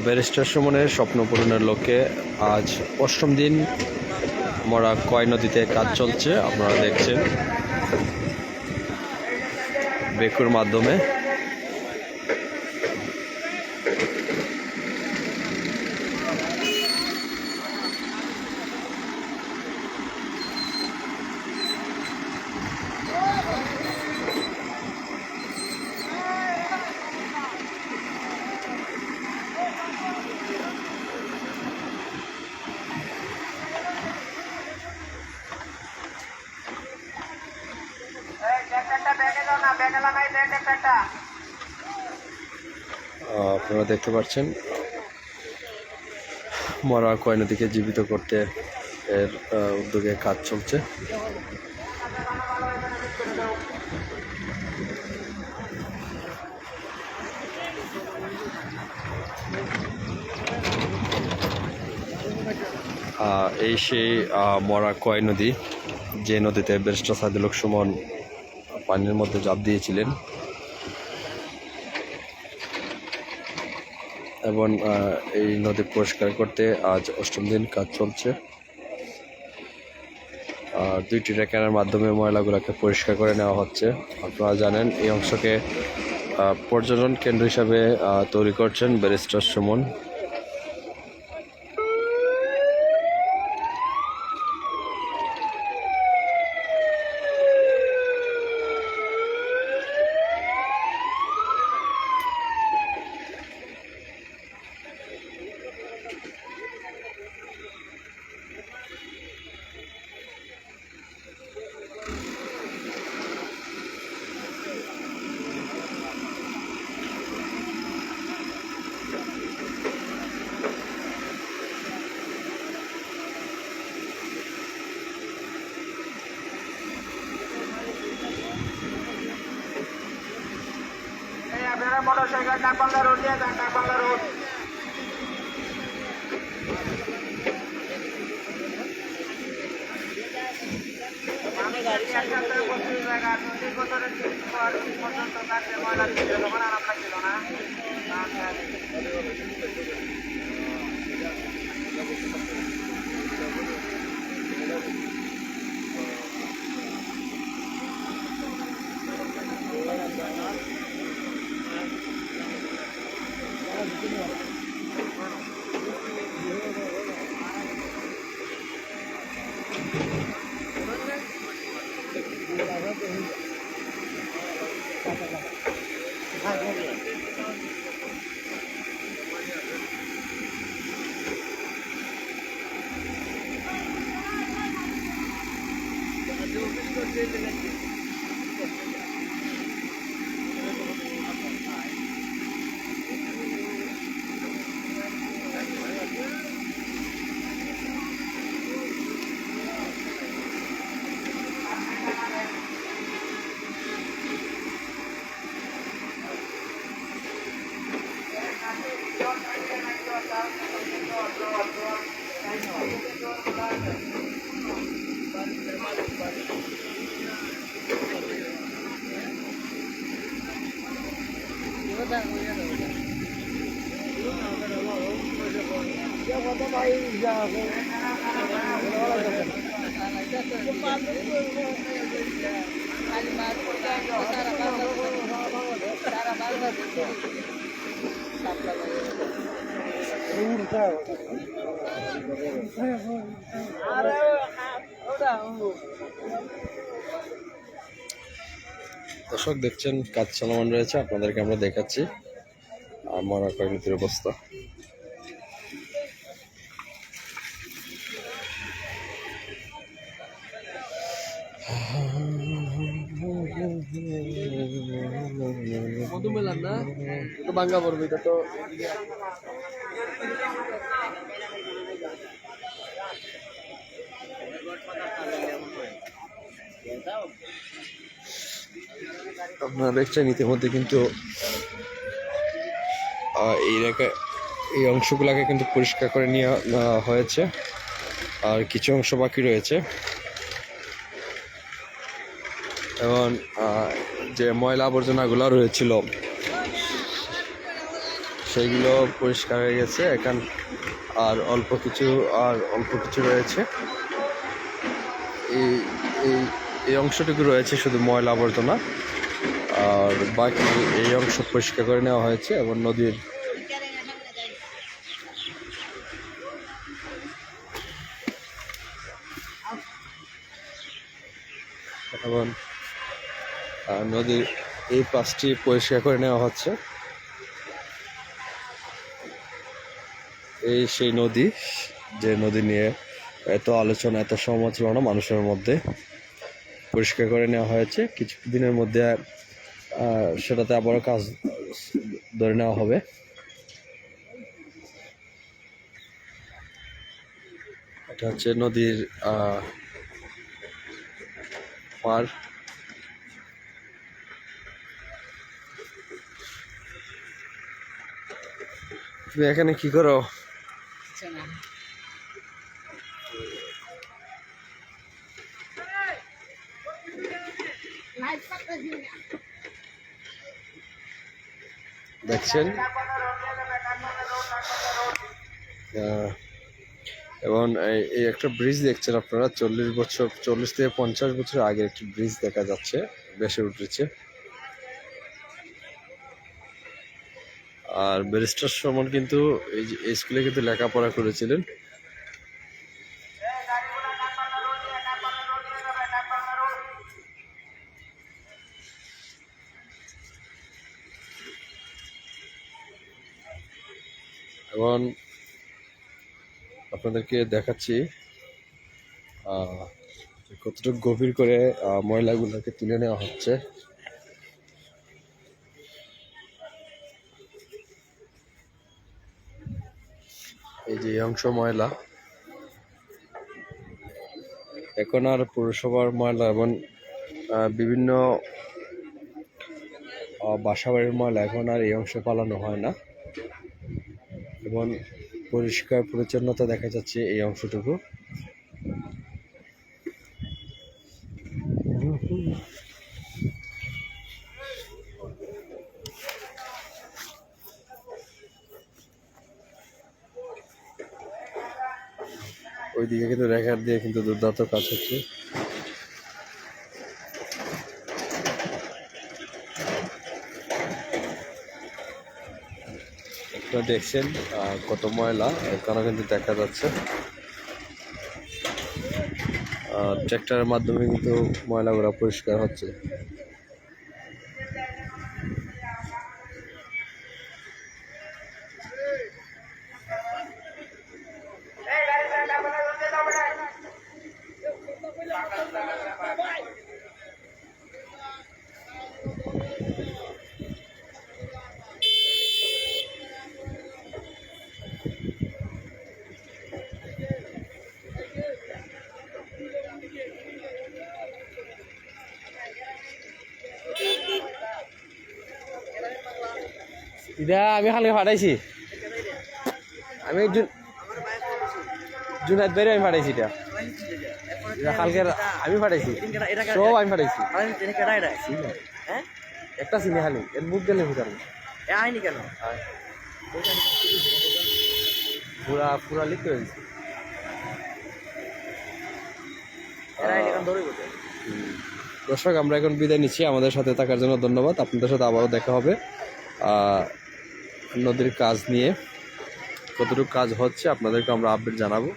Barrister সুমনের স্বপ্ন পূরণের লক্ষ্যে আজ ৮ম দিন মরা কয় নদীতে কাজ চলছে। আপনারা দেখছেন বেকুর মাধ্যমে। আপনারা দেখতে পাচ্ছেন মরা কয় নদীকে জীবিত করতে এর উদ্যোগে কাজ চলছে। এই সেই মরা কয় নদী, যে নদীতে ব্যারিস্টার সাইদুল হক সুমন পানির মধ্যে ঝাঁপ দিয়েছিলেন এবং এই নদী পরিষ্কার করতে আজ ৮ম দিন কাজ চলছে। 2টি ট্যাঙ্কারের মাধ্যমে ময়লাগুলোকে পরিষ্কার করে নেওয়া হচ্ছে। আপনারা জানেন এই অংশকে পর্যটন কেন্দ্র হিসাবে তৈরি করছেন ব্যারিস্টার সুমন। মোটরসাইকেল ডাকবাংলা রোড দিয়ে যান, ডাকবাংলা রোড। পর্যন্ত কাছে ময়লা ছিল, তখন আরাম লাগছিল না। দর্শক দেখছেন কাজ চলমান রয়েছে, আপনাদেরকে আমরা দেখাচ্ছি মরা কয় নদীর অবস্থা। মধু মেলান না তো বাঙ্গা পড়বে, এটা তো আপনারা দেখছেন ইতিমধ্যে কিন্তু এই অংশগুলোকে কিন্তু পরিষ্কার করে নেওয়া হয়েছে, আর কিছু অংশ বাকি রয়েছে। এবং যে ময়লা আবর্জনাগুলো রয়েছিল সেইগুলো পরিষ্কার হয়ে গেছে। আর অল্প কিছু রয়েছে। এই এই এই অংশটুকু রয়েছে শুধু ময়লা আবর্জনা, আর বাকি এই অংশ পরিষ্কার করে নেওয়া হয়েছে। এবং নদীর এই পাশটি পরিষ্কার করে নেওয়া হচ্ছে। এই সেই নদী, যে নদী নিয়ে এত আলোচনা, এত সমালোচনা মানুষের মধ্যে, পরিষ্কার করে নেওয়া হয়েছে। কিছু দিনের মধ্যে সেটাতে আবারও কাজ ধরে নেওয়া হবে। এটা হচ্ছে নদীর পার। তুমি এখানে কি করো? দেখছেন, এবং এই একটা ব্রিজ দেখছেন আপনারা। 40 থেকে 50 বছর আগে একটি ব্রিজ দেখা যাচ্ছে, বেশি উঠেছে। আর ব্যারিস্টার সুমন কিন্তু এই স্কুলে কিন্তু লেখাপড়া করেছিলেন। এবং আপনাদেরকে দেখাচ্ছি কতটুকু গভীর করে ময়লাগুলোকে তুলে নেওয়া হচ্ছে। এই যে অংশ ময়লা, এখন আর পৌরসভার ময়লা এবং বিভিন্ন বাসাবাড়ির ময়লা এখন আর এই অংশে পালানো হয় না, এবং পরিষ্কার পরিচ্ছন্নতা দেখা যাচ্ছে এই অংশটুকু। ওইদিকে কিন্তু রেখার দিয়ে কিন্তু দুর্দান্ত কাজ হচ্ছে। আপনারা দেখছেন কত ময়লা এখানে কিন্তু দেখা যাচ্ছে। ট্র্যাক্টরের মাধ্যমে কিন্তু ময়লাগুলো পরিষ্কার হচ্ছে। এটা আমি কালকে পাঠাইছি, আমি জুনাইদ ভাইরে আমি পাঠাইছি। এটা কালকে আমি পাঠাইছি, সব আমি পাঠাইছি। একটা চিনি খালি এর মুখ গেলে ভিতরে আইনি কেন পুরা লিখতে হয়েছে। দর্শক, আমরা এখন বিদায় নিচ্ছি। আমাদের সাথে থাকার জন্য ধন্যবাদ। আপনাদের সাথে আবারও দেখা হবে নদীর কাজ নিয়ে। কতটুকু কাজ হচ্ছে আপনাদেরকে আমরা আপডেট জানাবো।